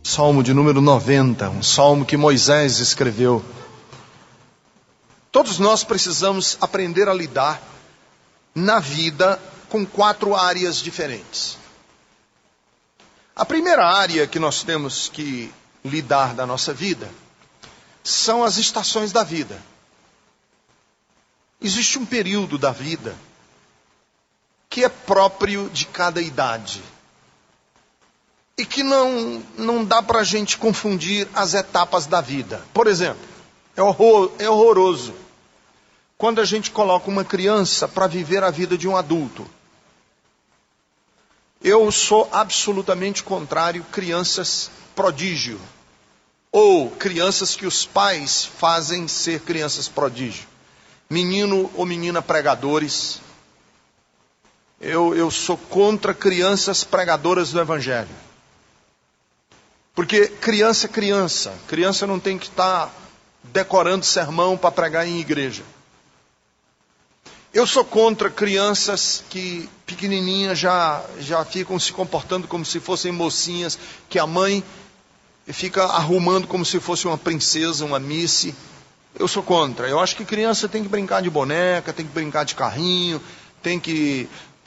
Salmo de número 90, um salmo que Moisés escreveu. Todos nós precisamos aprender a lidar na vida com 4 áreas diferentes. A primeira área que nós temos que lidar da nossa vida são as estações da vida. Existe um período da vida que é próprio de cada idade e que não dá para a gente confundir as etapas da vida. Por exemplo, é horroroso quando a gente coloca uma criança para viver a vida de um adulto. Eu sou absolutamente contrário a crianças prodígio, ou crianças que os pais fazem ser crianças prodígio. Menino ou menina pregadores. Eu sou contra crianças pregadoras do Evangelho. Porque criança é criança. Criança não tem que estar decorando sermão para pregar em igreja. Eu sou contra crianças que pequenininhas já ficam se comportando como se fossem mocinhas, que a mãe fica arrumando como se fosse uma princesa, uma Missy. Eu sou contra. Eu acho que criança tem que brincar de boneca, tem que brincar de carrinho,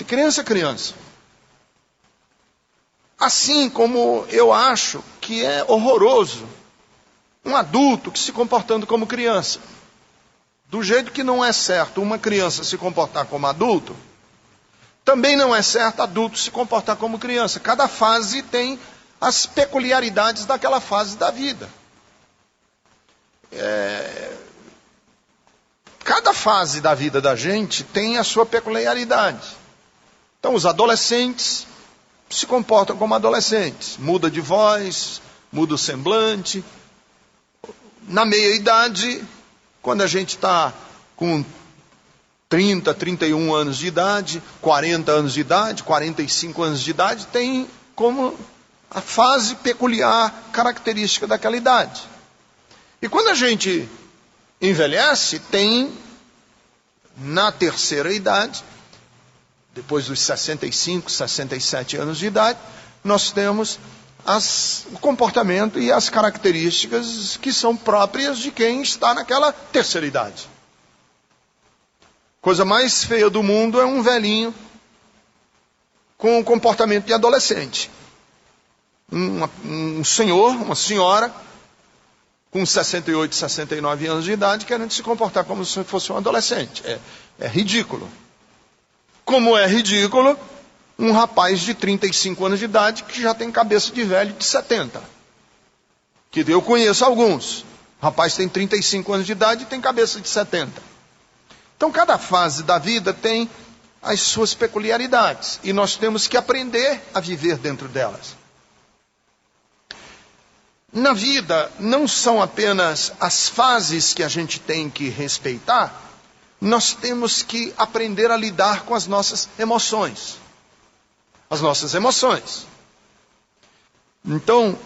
Criança é criança. Assim como eu acho que é horroroso um adulto que se comportando como criança. Do jeito que não é certo uma criança se comportar como adulto, também não é certo adulto se comportar como criança. Cada fase tem as peculiaridades daquela fase da vida. Cada fase da vida da gente tem a sua peculiaridade. Então os adolescentes se comportam como adolescentes. Muda de voz, muda o semblante. Na meia-idade, quando a gente está com 30, 31 anos de idade, 40 anos de idade, 45 anos de idade, tem como a fase peculiar, característica daquela idade. E quando a gente envelhece, tem na terceira idade, depois dos 65, 67 anos de idade, nós temos o comportamento e as características que são próprias de quem está naquela terceira idade. Coisa mais feia do mundo é um velhinho com o comportamento de adolescente. Um senhor, uma senhora, com 68, 69 anos de idade, querendo se comportar como se fosse um adolescente. É ridículo. Como é ridículo um rapaz de 35 anos de idade que já tem cabeça de velho de 70. Que eu conheço alguns. O rapaz tem 35 anos de idade e tem cabeça de 70. Então cada fase da vida tem as suas peculiaridades. E nós temos que aprender a viver dentro delas. Na vida, não são apenas as fases que a gente tem que respeitar, nós temos que aprender a lidar com as nossas emoções. As nossas emoções. Então,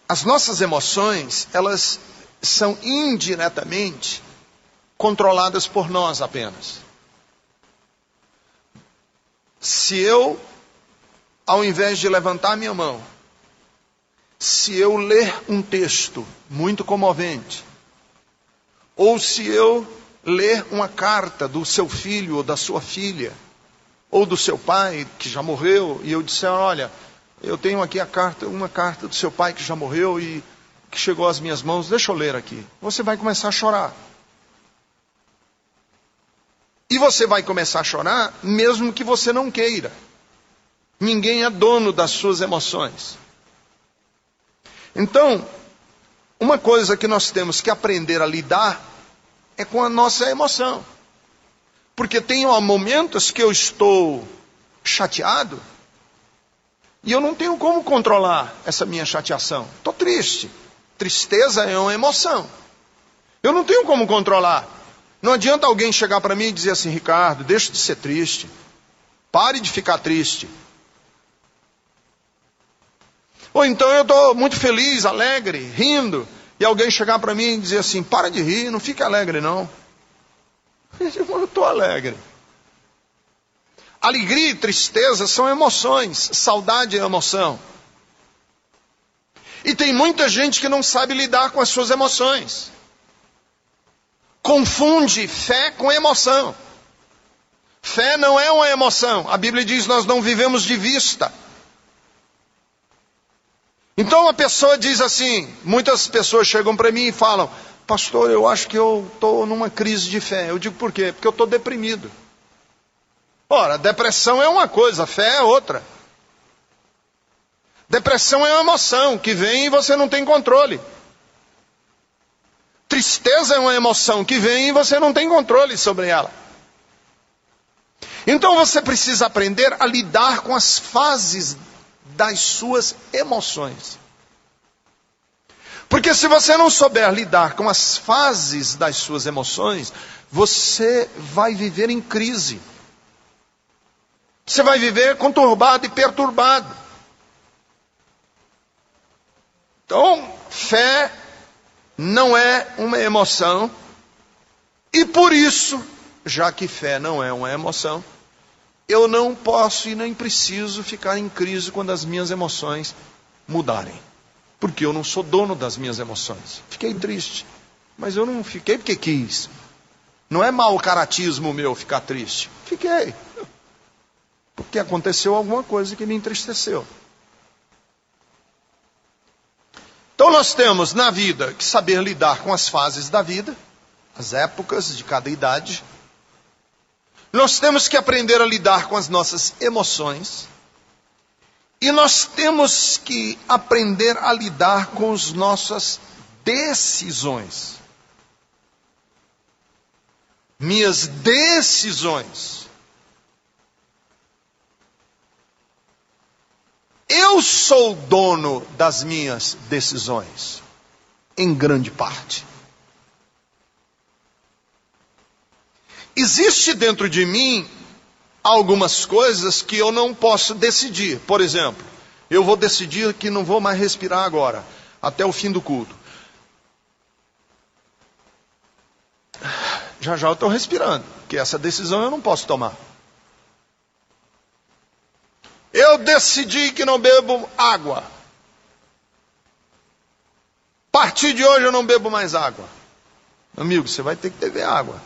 as nossas emoções, elas são indiretamente controladas por nós apenas. Se eu, ao invés de levantar a minha mão, se eu ler um texto muito comovente, ou se eu ler uma carta do seu filho ou da sua filha, ou do seu pai que já morreu, e eu disser, olha, eu tenho aqui uma carta do seu pai que já morreu e que chegou às minhas mãos, deixa eu ler aqui. Você vai começar a chorar. E você vai começar a chorar mesmo que você não queira. Ninguém é dono das suas emoções. Então, uma coisa que nós temos que aprender a lidar é com a nossa emoção. Porque tem momentos que eu estou chateado e eu não tenho como controlar essa minha chateação. Estou triste. Tristeza é uma emoção. Eu não tenho como controlar. Não adianta alguém chegar para mim e dizer assim, Ricardo, deixa de ser triste. Pare de ficar triste. Ou então eu estou muito feliz, alegre, rindo, e alguém chegar para mim e dizer assim, para de rir, não fique alegre não. Eu estou alegre. Alegria e tristeza são emoções, saudade é emoção. E tem muita gente que não sabe lidar com as suas emoções. Confunde fé com emoção. Fé não é uma emoção. A Bíblia diz: nós não vivemos de vista. Então a pessoa diz assim, muitas pessoas chegam para mim e falam: pastor, eu acho que eu estou numa crise de fé. Eu digo: por quê? Porque eu estou deprimido. Ora, depressão é uma coisa, fé é outra. Depressão é uma emoção que vem e você não tem controle. Tristeza é uma emoção que vem e você não tem controle sobre ela. Então você precisa aprender a lidar com as fases das suas emoções. Porque se você não souber lidar com as fases das suas emoções, você vai viver em crise. Você vai viver conturbado e perturbado. Então, fé não é uma emoção. E por isso, já que fé não é uma emoção, eu não posso e nem preciso ficar em crise quando as minhas emoções mudarem. Porque eu não sou dono das minhas emoções. Fiquei triste, mas eu não fiquei porque quis. Não é mau caratismo meu ficar triste. Fiquei. Porque aconteceu alguma coisa que me entristeceu. Então nós temos na vida que saber lidar com as fases da vida, as épocas de cada idade. Nós temos que aprender a lidar com as nossas emoções. E nós temos que aprender a lidar com as nossas decisões. Minhas decisões. Eu sou dono das minhas decisões, em grande parte. Existe dentro de mim algumas coisas que eu não posso decidir. Por exemplo, eu vou decidir que não vou mais respirar agora, até o fim do culto. Já eu estou respirando, porque essa decisão eu não posso tomar. Eu decidi que não bebo água. A partir de hoje eu não bebo mais água. Amigo, você vai ter que beber água.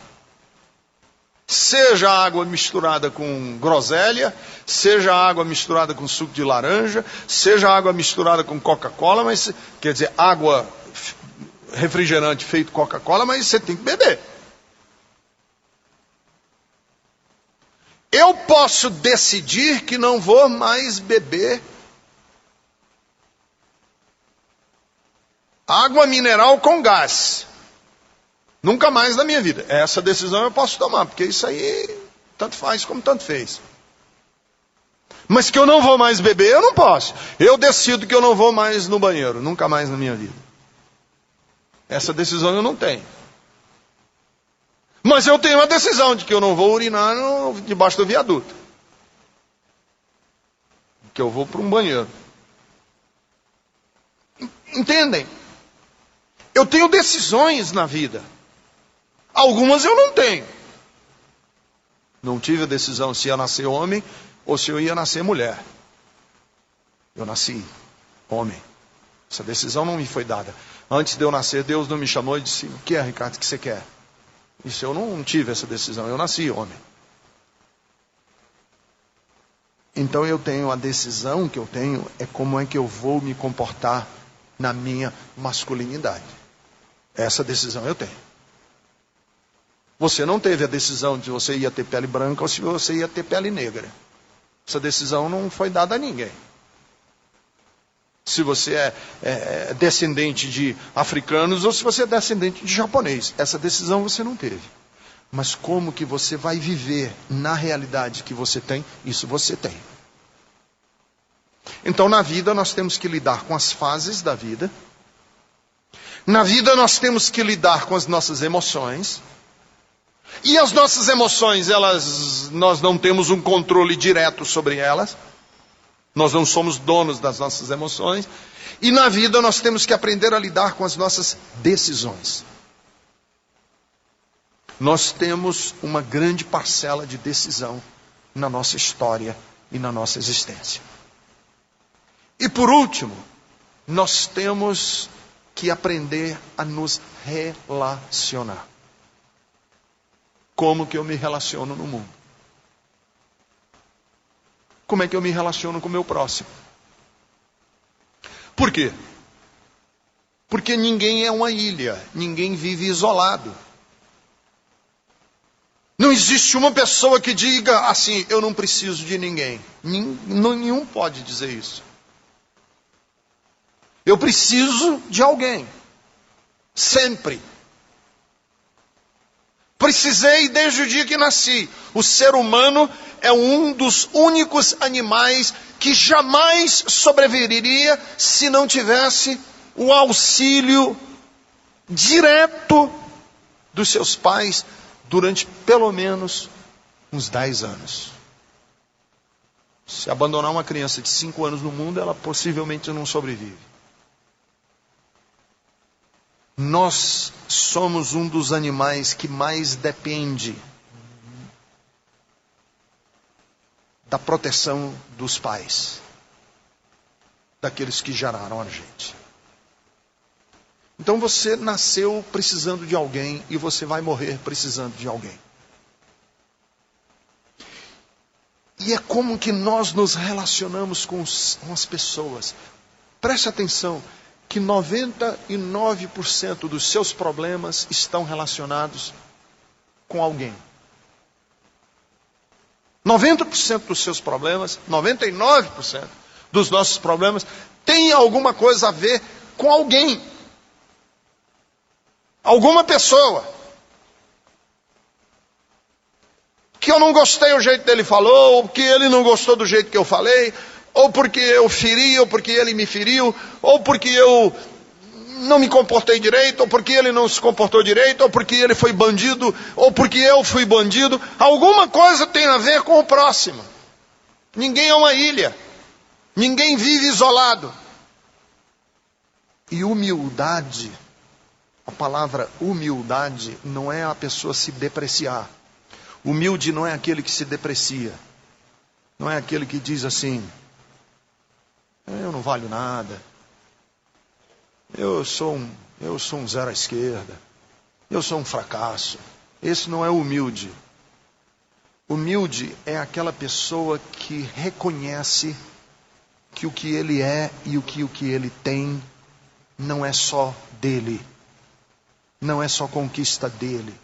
Seja água misturada com groselha, seja água misturada com suco de laranja, seja água misturada com Coca-Cola, mas quer dizer, água refrigerante feito Coca-Cola, mas você tem que beber. Eu posso decidir que não vou mais beber água mineral com gás. Nunca mais na minha vida. Essa decisão eu posso tomar, porque isso aí tanto faz como tanto fez. Mas que eu não vou mais beber, eu não posso. Eu decido que eu não vou mais no banheiro, nunca mais na minha vida. Essa decisão eu não tenho. Mas eu tenho a decisão de que eu não vou urinar debaixo do viaduto. Que eu vou para um banheiro. Entendem? Eu tenho decisões na vida. Algumas eu não tenho. Não tive a decisão se ia nascer homem ou se eu ia nascer mulher. Eu nasci homem. Essa decisão não me foi dada. Antes de eu nascer, Deus não me chamou e disse: o que é, Ricardo, que você quer? Isso eu não tive essa decisão, eu nasci homem. Então eu tenho a decisão que eu tenho é como é que eu vou me comportar na minha masculinidade. Essa decisão eu tenho. Você não teve a decisão de você ia ter pele branca ou se você ia ter pele negra. Essa decisão não foi dada a ninguém. Se você é descendente de africanos ou se você é descendente de japonês. Essa decisão você não teve. Mas como que você vai viver na realidade que você tem, isso você tem. Então na vida nós temos que lidar com as fases da vida. Na vida nós temos que lidar com as nossas emoções. E as nossas emoções, nós não temos um controle direto sobre elas. Nós não somos donos das nossas emoções. E na vida nós temos que aprender a lidar com as nossas decisões. Nós temos uma grande parcela de decisão na nossa história e na nossa existência. E por último, nós temos que aprender a nos relacionar. Como que eu me relaciono no mundo? Como é que eu me relaciono com o meu próximo? Por quê? Porque ninguém é uma ilha, ninguém vive isolado. Não existe uma pessoa que diga assim, eu não preciso de ninguém. Nenhum pode dizer isso. Eu preciso de alguém. Sempre. Precisei desde o dia que nasci. O ser humano é um dos únicos animais que jamais sobreviveria se não tivesse o auxílio direto dos seus pais durante pelo menos uns 10 anos. Se abandonar uma criança de 5 anos no mundo, ela possivelmente não sobrevive. Nós somos um dos animais que mais depende da proteção dos pais, daqueles que geraram a gente. Então você nasceu precisando de alguém e você vai morrer precisando de alguém. E é como que nós nos relacionamos com as pessoas. Preste atenção que 99% dos seus problemas estão relacionados com alguém. 90% dos seus problemas, 99% dos nossos problemas tem alguma coisa a ver com alguém. Alguma pessoa. Que eu não gostei do jeito que ele falou, ou que ele não gostou do jeito que eu falei, ou porque eu feri, ou porque ele me feriu, ou porque eu não me comportei direito, ou porque ele não se comportou direito, ou porque ele foi bandido, ou porque eu fui bandido. Alguma coisa tem a ver com o próximo. Ninguém é uma ilha. Ninguém vive isolado. E humildade, a palavra humildade não é a pessoa se depreciar. Humilde não é aquele que se deprecia. Não é aquele que diz assim, eu não valho nada. Eu sou um zero à esquerda. Eu sou um fracasso. Esse não é humilde. Humilde é aquela pessoa que reconhece que o que ele é e o que ele tem não é só dele. Não é só conquista dele.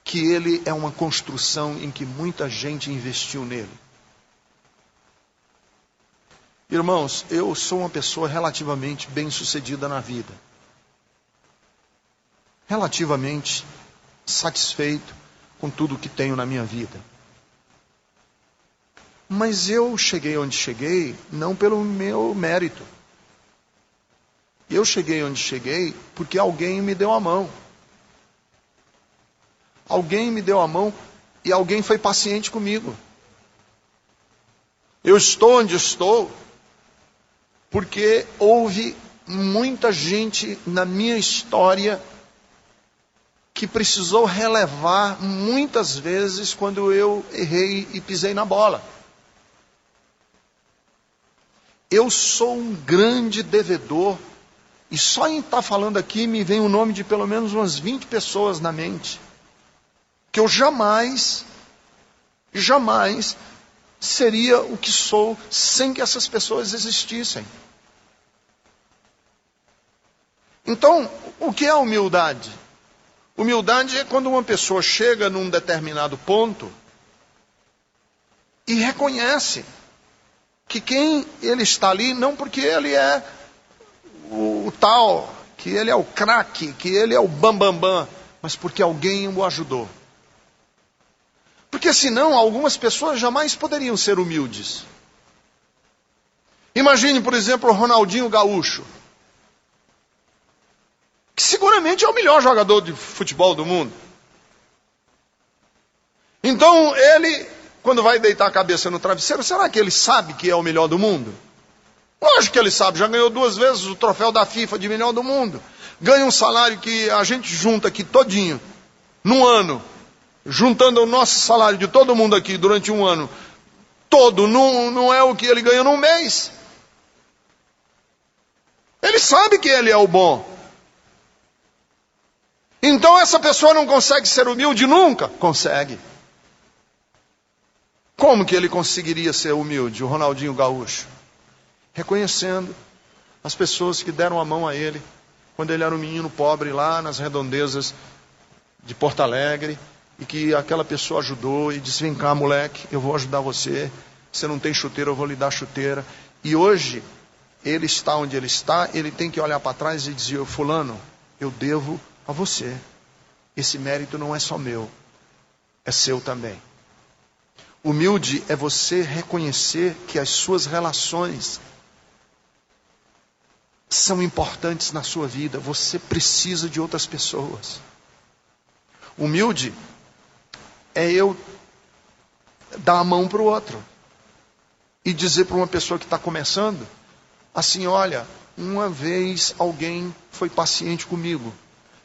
Que ele é uma construção em que muita gente investiu nele. Irmãos, eu sou uma pessoa relativamente bem-sucedida na vida. Relativamente satisfeito com tudo que tenho na minha vida. Mas eu cheguei onde cheguei não pelo meu mérito. Eu cheguei onde cheguei porque alguém me deu a mão. Alguém me deu a mão e alguém foi paciente comigo. Eu estou onde estou porque houve muita gente na minha história que precisou relevar muitas vezes quando eu errei e pisei na bola. Eu sou um grande devedor e só em estar falando aqui me vem o nome de pelo menos umas 20 pessoas na mente. Que eu jamais seria o que sou sem que essas pessoas existissem. Então, o que é humildade? Humildade é quando uma pessoa chega num determinado ponto e reconhece que quem ele está ali, não porque ele é o tal, que ele é o craque, que ele é o bambambam, mas porque alguém o ajudou. Porque senão algumas pessoas jamais poderiam ser humildes. Imagine, por exemplo, o Ronaldinho Gaúcho, que seguramente é o melhor jogador de futebol do mundo. Então ele, quando vai deitar a cabeça no travesseiro, será que ele sabe que é o melhor do mundo? Lógico que ele sabe, já ganhou 2 vezes o troféu da FIFA de melhor do mundo. Ganha um salário que a gente junta aqui todinho, num ano. Juntando o nosso salário de todo mundo aqui durante um ano, todo, não é o que ele ganha num mês. Ele sabe que ele é o bom. Então essa pessoa não consegue ser humilde nunca? Consegue. Como que ele conseguiria ser humilde, o Ronaldinho Gaúcho? Reconhecendo as pessoas que deram a mão a ele quando ele era um menino pobre lá nas redondezas de Porto Alegre, e que aquela pessoa ajudou e disse: vem cá, moleque, eu vou ajudar você. Você não tem chuteira, eu vou lhe dar chuteira. E hoje, ele está onde ele está, ele tem que olhar para trás e dizer: fulano, eu devo a você. Esse mérito não é só meu, é seu também. Humilde é você reconhecer que as suas relações são importantes na sua vida. Você precisa de outras pessoas. Humilde é eu dar a mão para o outro e dizer para uma pessoa que está começando assim: olha, uma vez alguém foi paciente comigo,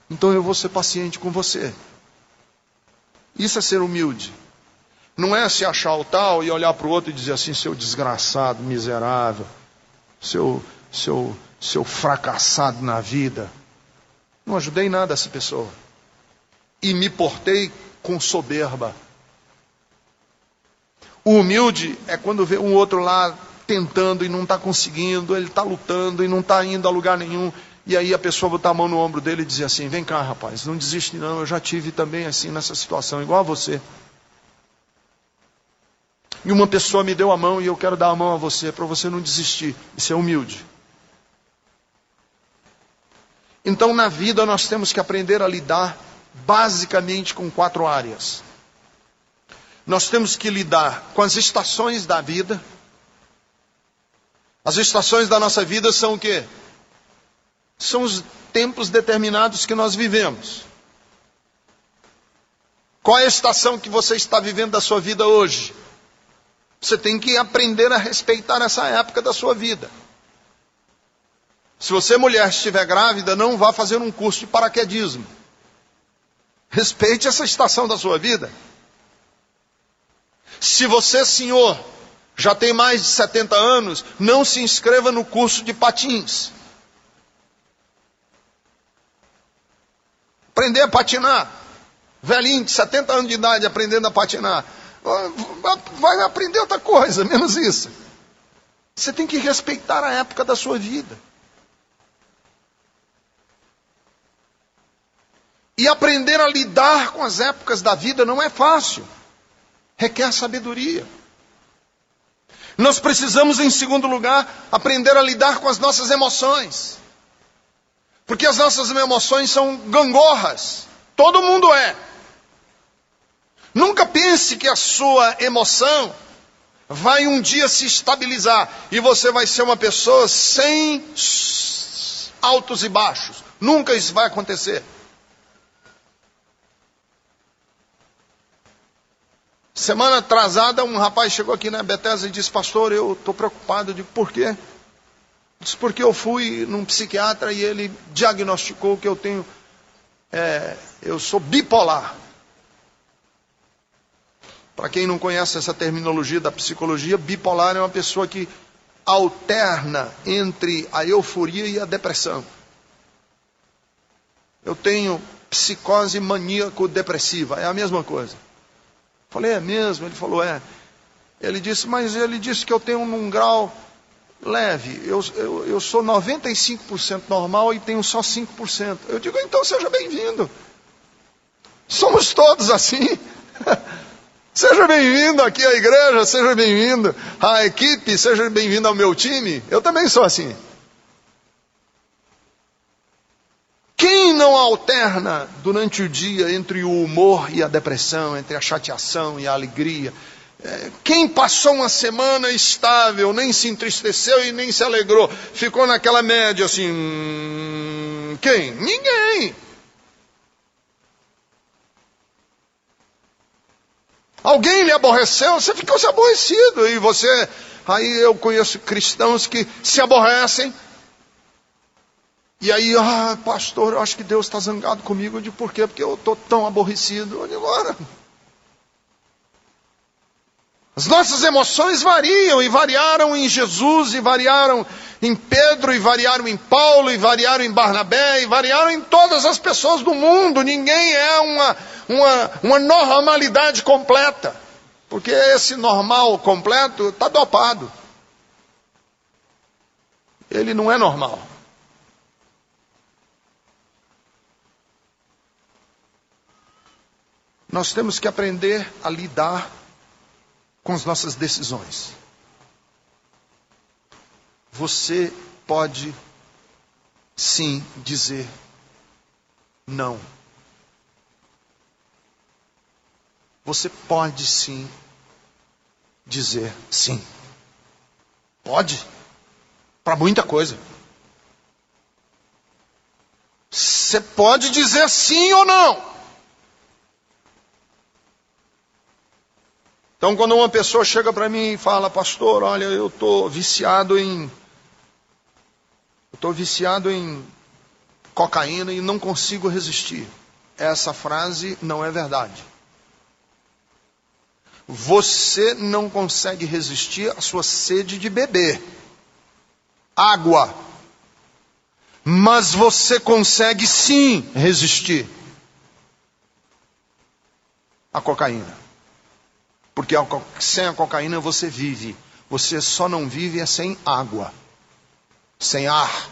então eu vou ser paciente com você. Isso é ser humilde. Não é se achar o tal e olhar para o outro e dizer assim: seu desgraçado, miserável, seu fracassado na vida. Não ajudei nada essa pessoa. E me portei com soberba. O humilde é quando vê um outro lá tentando e não está conseguindo, ele está lutando e não está indo a lugar nenhum, e aí a pessoa botar a mão no ombro dele e dizer assim: vem cá, rapaz, não desiste não, eu já tive também assim nessa situação, igual a você. E uma pessoa me deu a mão e eu quero dar a mão a você, para você não desistir. Isso é humilde. Então na vida nós temos que aprender a lidar basicamente com 4 áreas. Nós temos que lidar com as estações da vida. As estações da nossa vida são o quê? São os tempos determinados que nós vivemos. Qual é a estação que você está vivendo da sua vida hoje? Você tem que aprender a respeitar essa época da sua vida. Se você, mulher, estiver grávida, não vá fazer um curso de paraquedismo. Respeite essa estação da sua vida. Se você, senhor, já tem mais de 70 anos, não se inscreva no curso de patins. Aprender a patinar. Velhinho de 70 anos de idade aprendendo a patinar. Vai aprender outra coisa, menos isso. Você tem que respeitar a época da sua vida. E aprender a lidar com as épocas da vida não é fácil. Requer sabedoria. Nós precisamos, em segundo lugar, aprender a lidar com as nossas emoções. Porque as nossas emoções são gangorras. Todo mundo é. Nunca pense que a sua emoção vai um dia se estabilizar e você vai ser uma pessoa sem altos e baixos. Nunca isso vai acontecer. Semana atrasada, um rapaz chegou aqui na Bethesda e disse: pastor, eu estou preocupado. Eu digo: por quê? Disse: porque eu fui num psiquiatra e ele diagnosticou que eu sou bipolar. Para quem não conhece essa terminologia da psicologia, bipolar é uma pessoa que alterna entre a euforia e a depressão. Eu tenho psicose maníaco-depressiva, é a mesma coisa. Falei: é mesmo? Ele falou: é. Ele disse: mas ele disse que eu tenho num grau leve. Eu sou 95% normal e tenho só 5%. Eu digo: então seja bem-vindo. Somos todos assim. Seja bem-vindo aqui à igreja, seja bem-vindo à equipe, seja bem-vindo ao meu time. Eu também sou assim. Quem não alterna durante o dia entre o humor e a depressão, entre a chateação e a alegria? Quem passou uma semana estável, nem se entristeceu e nem se alegrou, ficou naquela média assim? Quem? Ninguém. Alguém lhe aborreceu, você ficou se aborrecido. E você, aí eu conheço cristãos que se aborrecem. E aí: pastor, eu acho que Deus está zangado comigo. Eu digo: por quê? Porque eu estou tão aborrecido. Eu digo: ora. As nossas emoções variam, e variaram em Jesus, e variaram em Pedro, e variaram em Paulo, e variaram em Barnabé, e variaram em todas as pessoas do mundo. Ninguém é uma normalidade completa, porque esse normal completo está dopado. Ele não é normal. Nós temos que aprender a lidar com as nossas decisões. Você pode sim dizer não. Você pode sim dizer sim. Pode. Para muita coisa. Você pode dizer sim ou não. Então, quando uma pessoa chega para mim e fala, pastor, olha, eu estou viciado em cocaína e não consigo resistir. Essa frase não é verdade. Você não consegue resistir à sua sede de beber água. Mas você consegue sim resistir à cocaína. Porque sem a cocaína você vive. Você só não vive sem água. Sem ar.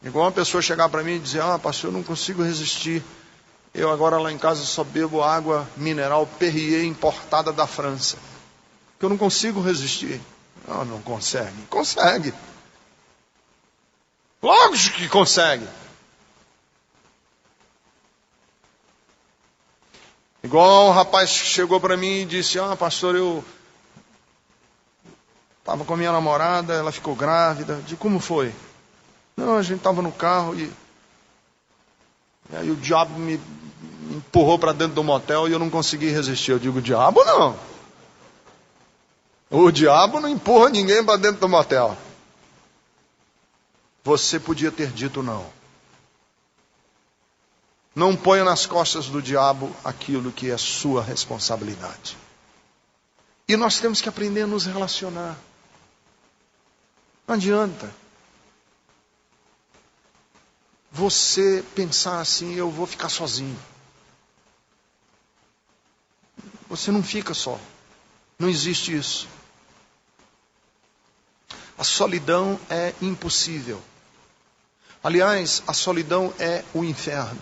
Igual uma pessoa chegar para mim e dizer, pastor, eu não consigo resistir. Eu agora lá em casa só bebo água mineral Perrier importada da França. Porque eu não consigo resistir. Não consegue. Consegue. Lógico que consegue. Igual um rapaz chegou para mim e disse, pastor, eu estava com a minha namorada, ela ficou grávida. De como foi? Não, a gente estava no carro e aí o diabo me empurrou para dentro do motel e eu não consegui resistir. Eu digo, diabo não. O diabo não empurra ninguém para dentro do motel. Você podia ter dito não. Não ponha nas costas do diabo aquilo que é sua responsabilidade. E nós temos que aprender a nos relacionar. Não adianta você pensar assim, eu vou ficar sozinho. Você não fica só. Não existe isso. A solidão é impossível. Aliás, a solidão é o inferno.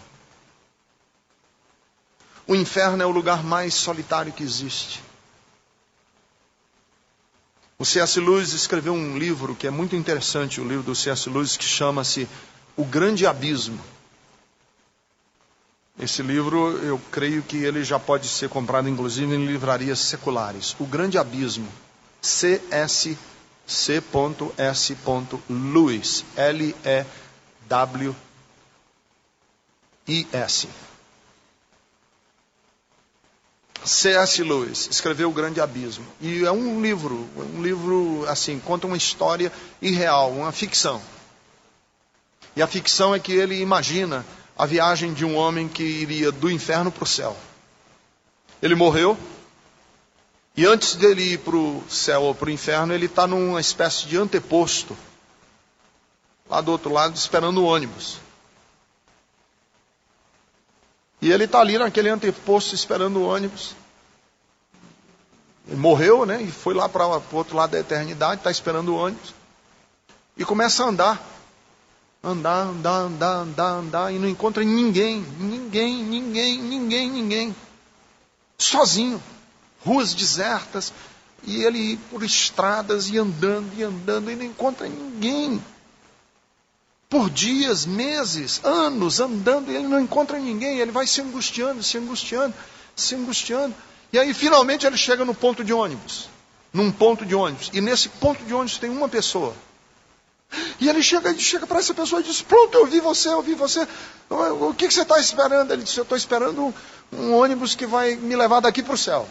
O inferno é o lugar mais solitário que existe. O C.S. Lewis escreveu um livro que é muito interessante, o livro do C.S. Lewis, que chama-se O Grande Abismo. Esse livro, eu creio que ele já pode ser comprado, inclusive, em livrarias seculares. O Grande Abismo. C.S. Lewis. L-E-W-I-S. C.S. Lewis escreveu O Grande Abismo. E é um livro assim, conta uma história irreal, uma ficção. E a ficção é que ele imagina a viagem de um homem que iria do inferno para o céu. Ele morreu, e antes dele ir para o céu ou para o inferno, ele está numa espécie de anteposto, lá do outro lado, esperando o ônibus. E ele está ali naquele anteposto esperando o ônibus. Ele morreu, né? E foi lá para o outro lado da eternidade, está esperando o ônibus. E começa a andar. Andar. E não encontra ninguém. Sozinho. Ruas desertas. E ele por estradas e andando. E não encontra ninguém. Por dias, meses, anos andando, e ele não encontra ninguém, ele vai se angustiando. E aí finalmente ele chega no ponto de ônibus. Num ponto de ônibus. E nesse ponto de ônibus tem uma pessoa. E ele chega para essa pessoa e diz, pronto, eu vi você. O que você está esperando? Ele disse, eu estou esperando um ônibus que vai me levar daqui para o céu.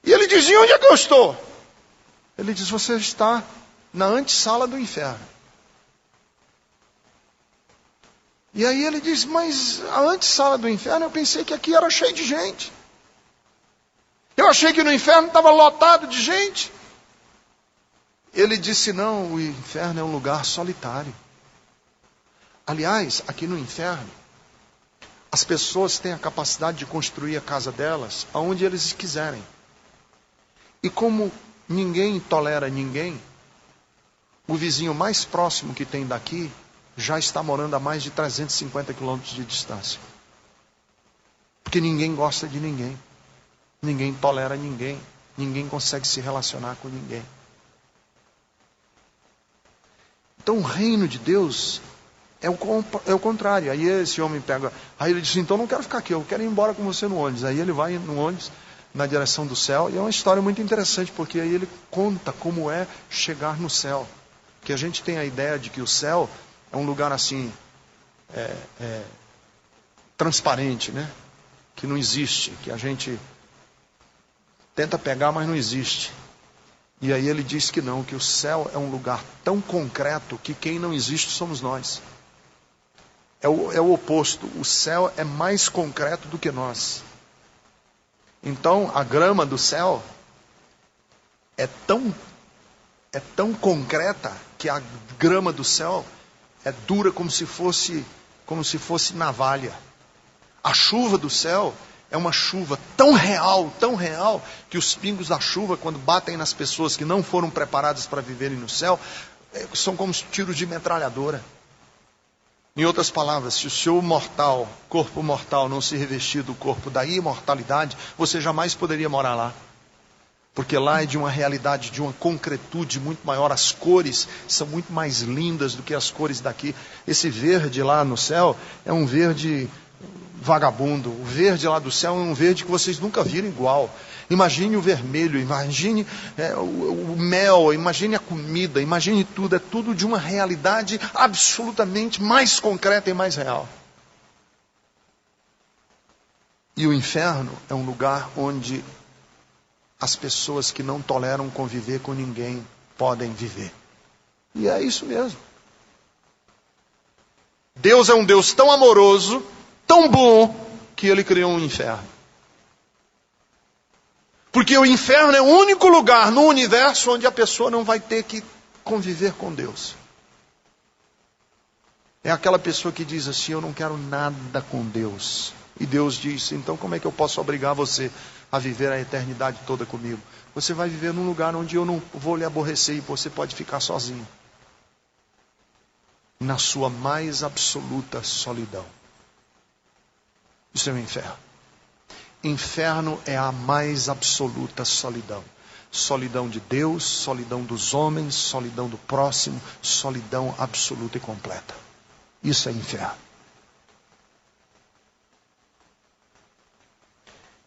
E ele diz, e onde é que eu estou? Ele diz, você está na antessala do inferno. E aí ele diz, mas a antessala do inferno, eu pensei que aqui era cheio de gente. Eu achei que no inferno estava lotado de gente. Ele disse, não, o inferno é um lugar solitário. Aliás, aqui no inferno, as pessoas têm a capacidade de construir a casa delas aonde eles quiserem. E como ninguém tolera ninguém, o vizinho mais próximo que tem daqui já está morando a mais de 350 quilômetros de distância. Porque ninguém gosta de ninguém. Ninguém tolera ninguém. Ninguém consegue se relacionar com ninguém. Então o reino de Deus é o contrário. Aí esse homem pega... Aí ele diz, então não quero ficar aqui, eu quero ir embora com você no ônibus. Aí ele vai no ônibus na direção do céu. E é uma história muito interessante, porque aí ele conta como é chegar no céu. Porque a gente tem a ideia de que o céu é um lugar assim... transparente, né? Que não existe, que a gente tenta pegar, mas não existe. E aí ele diz que não, que o céu é um lugar tão concreto que quem não existe somos nós. É o oposto, o céu é mais concreto do que nós. Então a grama do céu é tão concreta que a grama do céu é dura como se fosse navalha. A chuva do céu é uma chuva tão real, que os pingos da chuva, quando batem nas pessoas que não foram preparadas para viverem no céu, são como tiros de metralhadora. Em outras palavras, se o seu corpo mortal, não se revestir do corpo da imortalidade, você jamais poderia morar lá. Porque lá é de uma realidade, de uma concretude muito maior. As cores são muito mais lindas do que as cores daqui. Esse verde lá no céu é um verde vagabundo. O verde lá do céu é um verde que vocês nunca viram igual. Imagine o vermelho, imagine o mel, imagine a comida, imagine tudo. É tudo de uma realidade absolutamente mais concreta e mais real. E o inferno é um lugar onde as pessoas que não toleram conviver com ninguém podem viver. E é isso mesmo. Deus é um Deus tão amoroso, tão bom, que Ele criou um inferno. Porque o inferno é o único lugar no universo onde a pessoa não vai ter que conviver com Deus. É aquela pessoa que diz assim, eu não quero nada com Deus. E Deus diz, então como é que eu posso obrigar você a viver a eternidade toda comigo? Você vai viver num lugar onde eu não vou lhe aborrecer e você pode ficar sozinho. Na sua mais absoluta solidão. Isso é o inferno. Inferno é a mais absoluta solidão. Solidão de Deus, solidão dos homens, solidão do próximo, solidão absoluta e completa. Isso é inferno.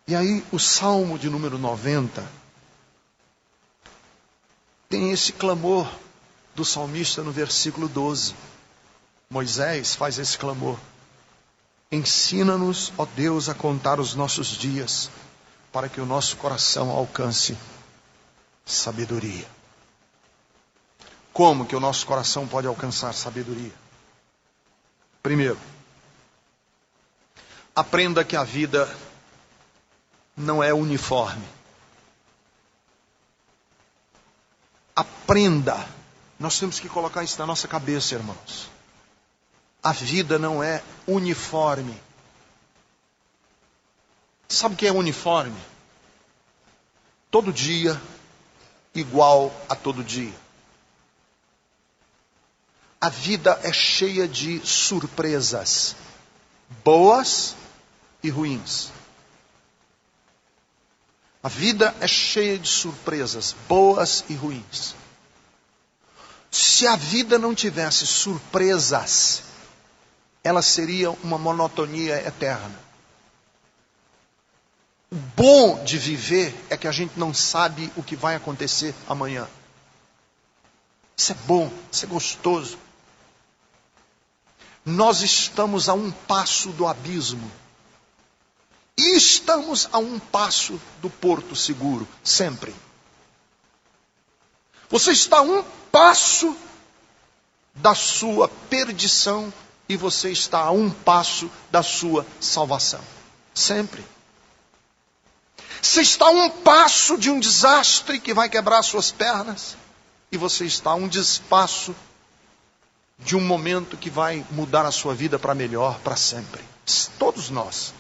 E aí o Salmo de número 90 tem esse clamor do salmista no versículo 12. Moisés faz esse clamor. Ensina-nos, ó Deus, a contar os nossos dias, para que o nosso coração alcance sabedoria. Como que o nosso coração pode alcançar sabedoria? Primeiro, aprenda que a vida não é uniforme. Aprenda. Nós temos que colocar isso na nossa cabeça, irmãos. A vida não é uniforme. Sabe o que é uniforme? Todo dia igual a todo dia. A vida é cheia de surpresas, boas e ruins. A vida é cheia de surpresas, boas e ruins. Se a vida não tivesse surpresas, ela seria uma monotonia eterna. O bom de viver é que a gente não sabe o que vai acontecer amanhã. Isso é bom, isso é gostoso. Nós estamos a um passo do abismo. E estamos a um passo do porto seguro, sempre. Você está a um passo da sua perdição e você está a um passo da sua salvação. Sempre. Você está a um passo de um desastre que vai quebrar suas pernas. E você está a um despasso de um momento que vai mudar a sua vida para melhor, para sempre. Todos nós.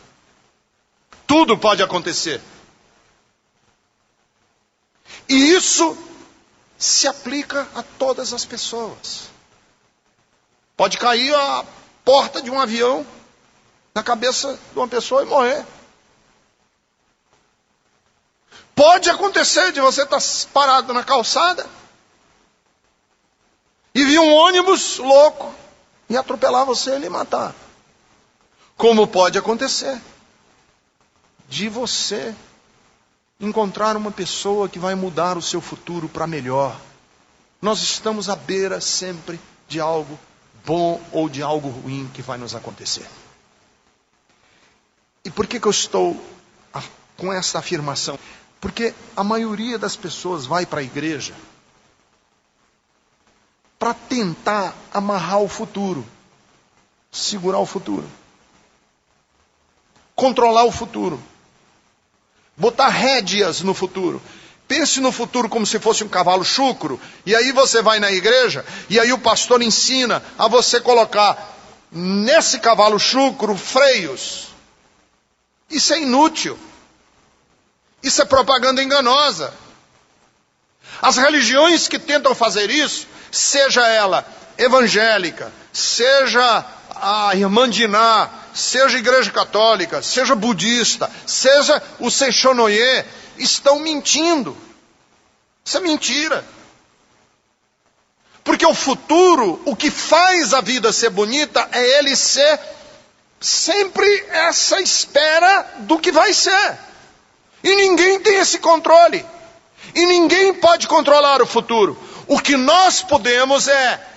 Tudo pode acontecer. E isso se aplica a todas as pessoas. Pode cair a porta de um avião na cabeça de uma pessoa e morrer. Pode acontecer de você estar parado na calçada e vir um ônibus louco e atropelar você e lhe matar. Como pode acontecer de você encontrar uma pessoa que vai mudar o seu futuro para melhor. Nós estamos à beira sempre de algo bom ou de algo ruim que vai nos acontecer. E por que eu estou com essa afirmação? Porque a maioria das pessoas vai para a igreja para tentar amarrar o futuro, segurar o futuro, controlar o futuro, botar rédeas no futuro. Pense no futuro como se fosse um cavalo chucro, e aí você vai na igreja, e aí o pastor ensina a você colocar nesse cavalo chucro freios. Isso é inútil. Isso é propaganda enganosa. As religiões que tentam fazer isso, seja ela evangélica, seja a irmã Diná, seja a igreja católica, seja budista, seja o Seichonoye, estão mentindo. Isso é mentira. Porque o futuro, o que faz a vida ser bonita, é ele ser sempre essa espera do que vai ser. E ninguém tem esse controle. E ninguém pode controlar o futuro. O que nós podemos é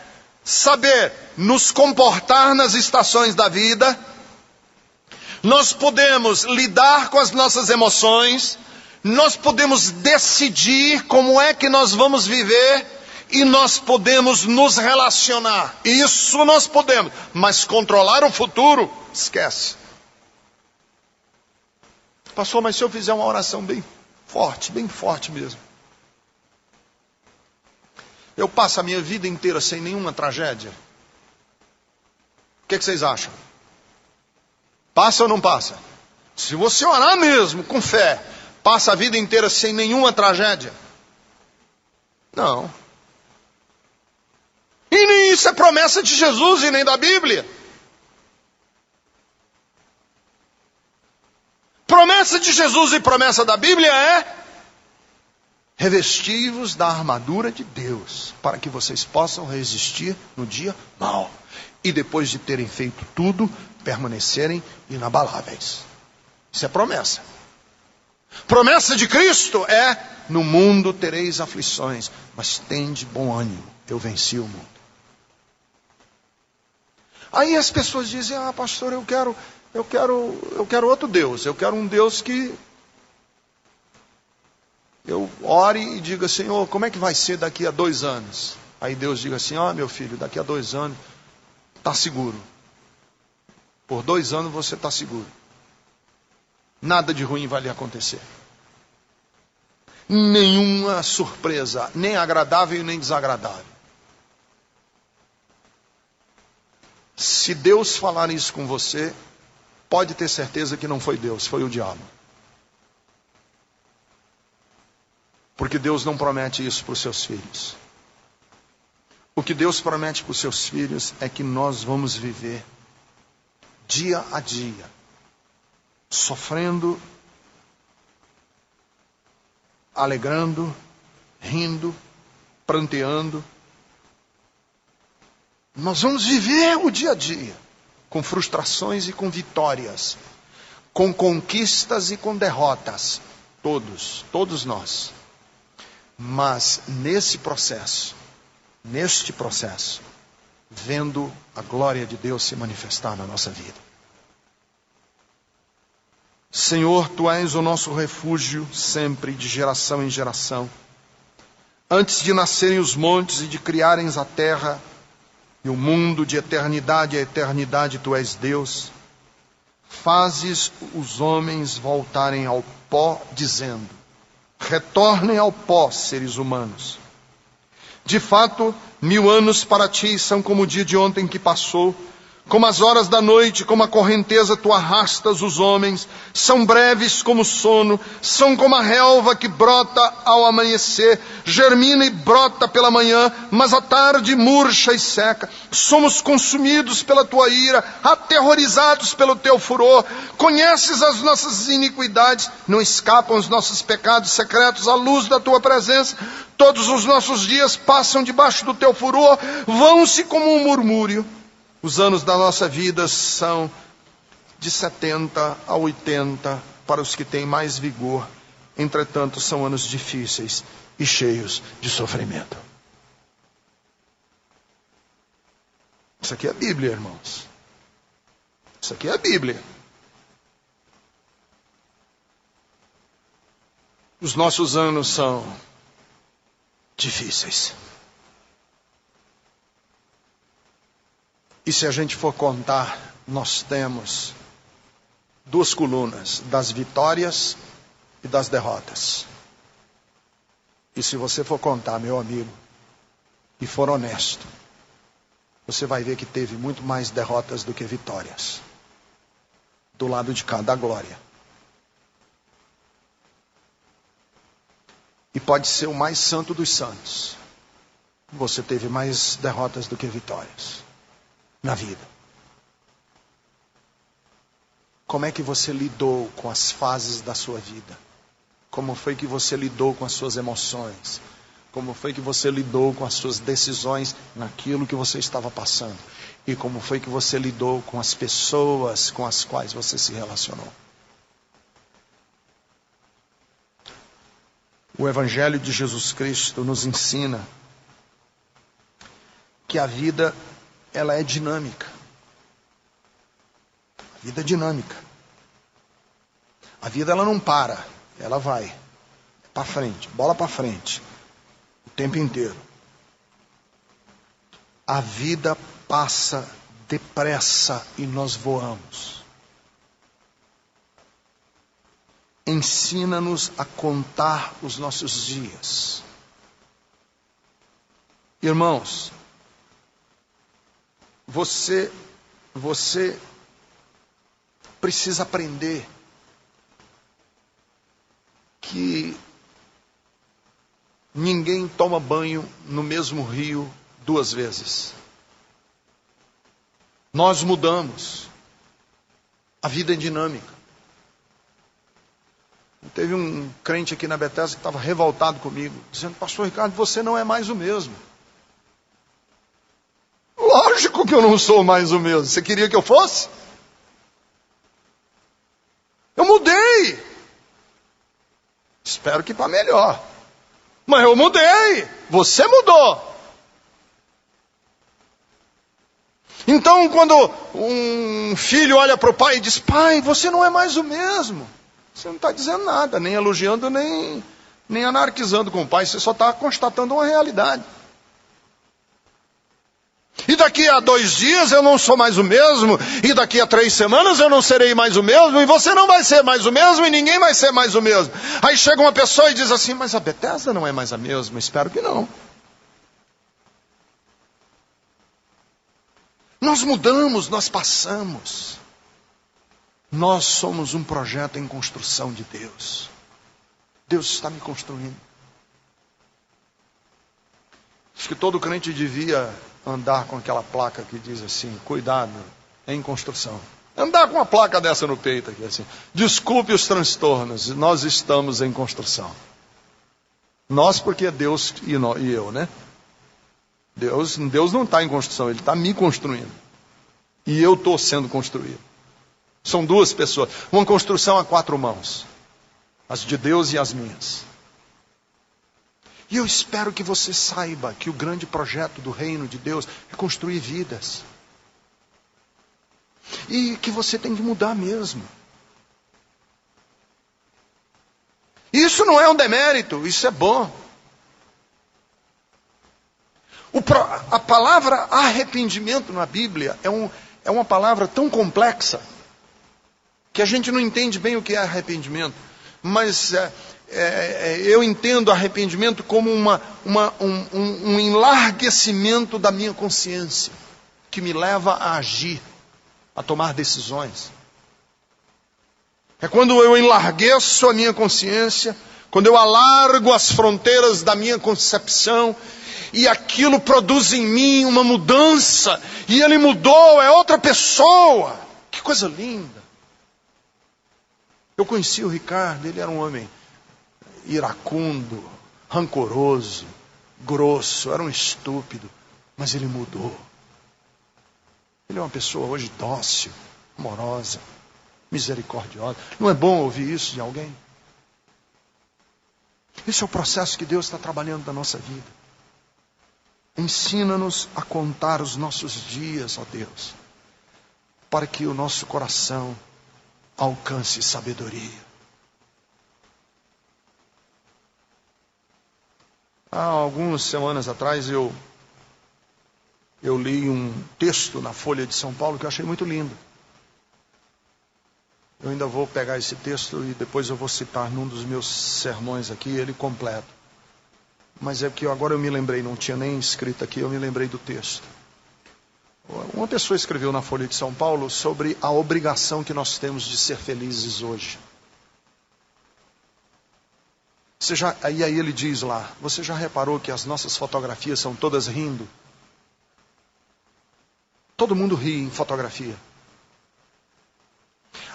saber nos comportar nas estações da vida. Nós podemos lidar com as nossas emoções. Nós podemos decidir como é que nós vamos viver. E nós podemos nos relacionar. Isso nós podemos. Mas controlar o futuro, esquece. Pastor, mas se eu fizer uma oração bem forte mesmo. Eu passo a minha vida inteira sem nenhuma tragédia. O que vocês acham? Passa ou não passa? Se você orar mesmo, com fé, passa a vida inteira sem nenhuma tragédia? Não. E nem isso é promessa de Jesus e nem da Bíblia. Promessa de Jesus e promessa da Bíblia é: revesti-vos da armadura de Deus, para que vocês possam resistir no dia mau. E depois de terem feito tudo, permanecerem inabaláveis. Isso é promessa. Promessa de Cristo é: no mundo tereis aflições, mas tende bom ânimo, eu venci o mundo. Aí as pessoas dizem: ah, pastor, eu quero outro Deus. Eu quero um Deus que eu ore e diga: Senhor, como é que vai ser daqui a 2 anos? Aí Deus diga assim: ah, meu filho, daqui a 2 anos, está seguro. Por 2 anos você está seguro. Nada de ruim vai lhe acontecer. Nenhuma surpresa, nem agradável nem desagradável. Se Deus falar isso com você, pode ter certeza que não foi Deus, foi o diabo. Porque Deus não promete isso para os seus filhos. O que Deus promete para os seus filhos é que nós vamos viver dia a dia, sofrendo, alegrando, rindo, pranteando. Nós vamos viver o dia a dia, com frustrações e com vitórias, com conquistas e com derrotas, todos nós. Mas neste processo, vendo a glória de Deus se manifestar na nossa vida. Senhor, Tu és o nosso refúgio sempre, de geração em geração. Antes de nascerem os montes e de criarem a terra, e o mundo de eternidade a eternidade, Tu és Deus. fazes os homens voltarem ao pó, dizendo: retornem ao pó, seres humanos. De fato, 1000 anos para ti são como o dia de ontem que passou, como as horas da noite, como a correnteza tu arrastas os homens, são breves como o sono, são como a relva que brota ao amanhecer, germina e brota pela manhã, mas à tarde murcha e seca. Somos consumidos pela tua ira, aterrorizados pelo teu furor. Conheces as nossas iniquidades, não escapam os nossos pecados secretos à luz da tua presença. Todos os nossos dias passam debaixo do teu furor, vão-se como um murmúrio. Os anos da nossa vida são de 70 a 80 para os que têm mais vigor. Entretanto, são anos difíceis e cheios de sofrimento. Isso aqui é a Bíblia, irmãos. Isso aqui é a Bíblia. Os nossos anos são difíceis. E se a gente for contar, nós temos 2 colunas, das vitórias e das derrotas. E se você for contar, meu amigo, e for honesto, você vai ver que teve muito mais derrotas do que vitórias. Do lado de cá, da glória. E pode ser o mais santo dos santos. Você teve mais derrotas do que vitórias na vida. Como é que você lidou com as fases da sua vida? Como foi que você lidou com as suas emoções? Como foi que você lidou com as suas decisões naquilo que você estava passando? E como foi que você lidou com as pessoas com as quais você se relacionou? O Evangelho de Jesus Cristo nos ensina que a vida, ela é dinâmica. A vida é dinâmica. A vida, ela não para, ela vai para frente, bola para frente, o tempo inteiro. A vida passa depressa e nós voamos. Ensina-nos a contar os nossos dias. Irmãos, você precisa aprender que ninguém toma banho no mesmo rio 2 vezes. Nós mudamos. A vida é dinâmica. Teve um crente aqui na Bethesda que estava revoltado comigo, dizendo: pastor Ricardo, você não é mais o mesmo. Lógico que eu não sou mais o mesmo. Você queria que eu fosse? Eu mudei. Espero que para melhor. Mas eu mudei. Você mudou. Então, quando um filho olha para o pai e diz: pai, você não é mais o mesmo. Você não está dizendo nada, nem elogiando, nem anarquizando com o pai. Você só está constatando uma realidade. E daqui a 2 dias eu não sou mais o mesmo. E daqui a 3 semanas eu não serei mais o mesmo. E você não vai ser mais o mesmo. E ninguém vai ser mais o mesmo. Aí chega uma pessoa e diz assim: mas a Bethesda não é mais a mesma. Espero que não. Nós mudamos, nós passamos. Nós somos um projeto em construção de Deus. Deus está me construindo. Acho que todo crente devia andar com aquela placa que diz assim: cuidado, é em construção. Andar com uma placa dessa no peito aqui assim: desculpe os transtornos, nós estamos em construção. Nós, porque é Deus e eu, né? Deus não está em construção, Ele está me construindo. E eu estou sendo construído. São 2 pessoas. Uma construção a 4 mãos. As de Deus e as minhas. E eu espero que você saiba que o grande projeto do reino de Deus é construir vidas. E que você tem que mudar mesmo. Isso não é um demérito, isso é bom. A palavra arrependimento na Bíblia é uma palavra tão complexa. que a gente não entende bem o que é arrependimento, mas eu entendo arrependimento como um enlarguecimento da minha consciência, que me leva a agir, a tomar decisões. É quando eu enlargueço a minha consciência, quando eu alargo as fronteiras da minha concepção, e aquilo produz em mim uma mudança, e ele mudou, é outra pessoa. Que coisa linda. Eu conheci o Ricardo, ele era um homem iracundo, rancoroso, grosso, era um estúpido, mas ele mudou. Ele é uma pessoa hoje dócil, amorosa, misericordiosa. Não é bom ouvir isso de alguém? Esse é o processo que Deus está trabalhando na nossa vida. Ensina-nos a contar os nossos dias, ó Deus, para que o nosso coração alcance sabedoria. Há algumas semanas atrás eu li um texto na Folha de São Paulo que eu achei muito lindo. Eu ainda vou pegar esse texto e depois eu vou citar num dos meus sermões aqui, ele completo. Mas é que agora eu me lembrei, não tinha nem escrito aqui, eu me lembrei do texto. Uma pessoa escreveu na Folha de São Paulo sobre a obrigação que nós temos de ser felizes hoje. Aí ele diz lá, você já reparou que as nossas fotografias são todas rindo? Todo mundo ri em fotografia.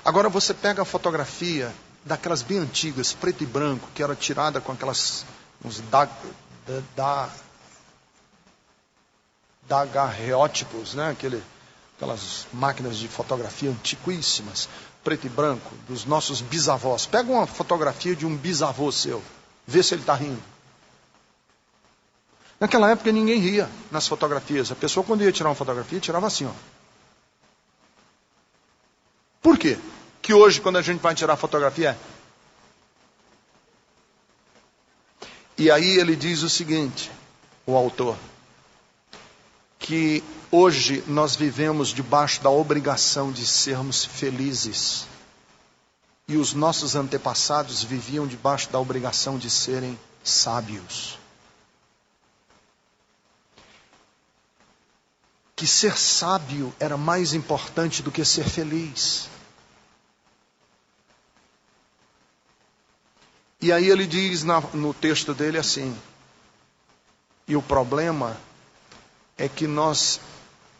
Agora você pega a fotografia daquelas bem antigas, preto e branco, que era tirada com aquelas daguerreótipos, né? Aquelas máquinas de fotografia antiquíssimas, preto e branco, dos nossos bisavós. Pega uma fotografia de um bisavô seu, vê se ele está rindo. Naquela época ninguém ria nas fotografias. A pessoa quando ia tirar uma fotografia, tirava assim, ó. Por quê? Que hoje quando a gente vai tirar fotografia E aí ele diz o seguinte, o autor, que hoje nós vivemos debaixo da obrigação de sermos felizes. E os nossos antepassados viviam debaixo da obrigação de serem sábios. Que ser sábio era mais importante do que ser feliz. E aí ele diz no texto dele assim, e o problema é que nós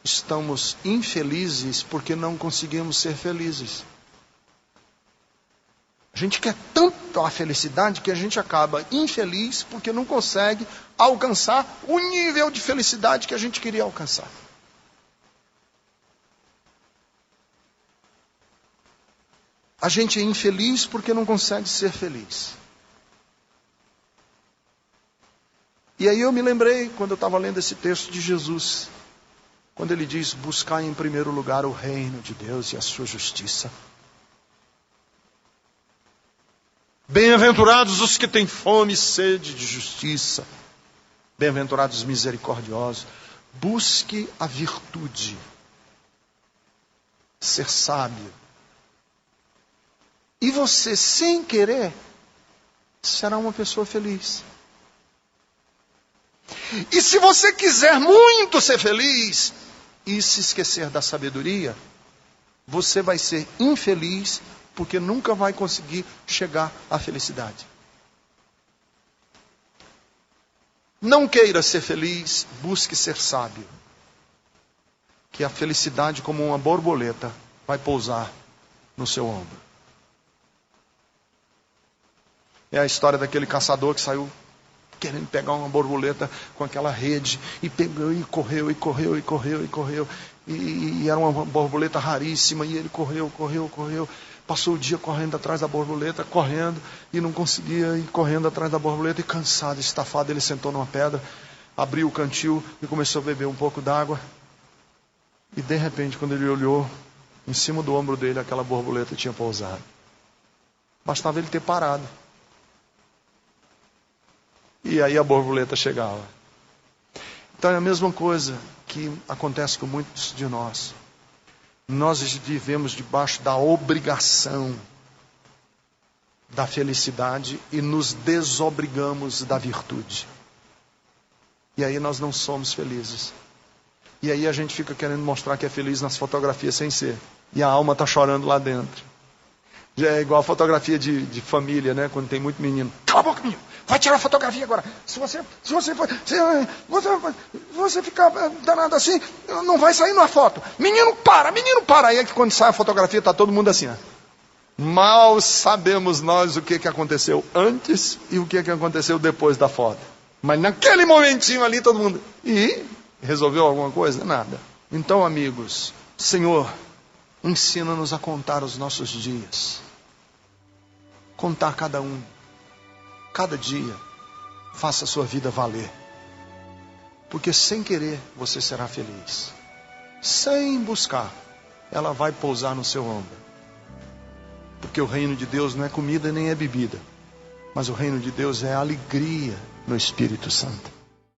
estamos infelizes porque não conseguimos ser felizes. A gente quer tanto a felicidade que a gente acaba infeliz porque não consegue alcançar o nível de felicidade que a gente queria alcançar. A gente é infeliz porque não consegue ser feliz. E aí eu me lembrei, quando eu estava lendo esse texto de Jesus, quando ele diz, buscar em primeiro lugar o reino de Deus e a sua justiça. Bem-aventurados os que têm fome e sede de justiça. Bem-aventurados os misericordiosos. Busque a virtude. Ser sábio. E você, sem querer, será uma pessoa feliz. E se você quiser muito ser feliz e se esquecer da sabedoria, você vai ser infeliz porque nunca vai conseguir chegar à felicidade. Não queira ser feliz, busque ser sábio. Que a felicidade, como uma borboleta, vai pousar no seu ombro. É a história daquele caçador que saiu querendo pegar uma borboleta com aquela rede, e pegou, e correu, e correu, e correu, e correu, e era uma borboleta raríssima, e ele correu, passou o dia correndo atrás da borboleta, correndo, e não conseguia ir correndo atrás da borboleta, e cansado, estafado, ele sentou numa pedra, abriu o cantil, e começou a beber um pouco d'água, e de repente, quando ele olhou, em cima do ombro dele, aquela borboleta tinha pousado. Bastava ele ter parado. E aí a borboleta chegava. Então é a mesma coisa que acontece com muitos de nós. nós vivemos debaixo da obrigação da felicidade e nos desobrigamos da virtude. E aí nós não somos felizes. E aí a gente fica querendo mostrar que é feliz nas fotografias sem ser. E a alma está chorando lá dentro. Já é igual a fotografia de família, né? Quando tem muito menino. Cala a boca, menino! Vai tirar a fotografia agora! Se você ficar danado assim, não vai sair numa foto. Menino, para! Menino, para! Aí é que quando sai a fotografia, está todo mundo assim, ó. Mal sabemos nós o que aconteceu antes e o que aconteceu depois da foto. Mas naquele momentinho ali, todo mundo... E resolveu alguma coisa? Nada. Então, amigos, Senhor, ensina-nos a contar os nossos dias. Contar cada um. Cada dia. Faça a sua vida valer. Porque sem querer, você será feliz. Sem buscar, ela vai pousar no seu ombro. Porque o reino de Deus não é comida nem é bebida. Mas o reino de Deus é alegria no Espírito Santo.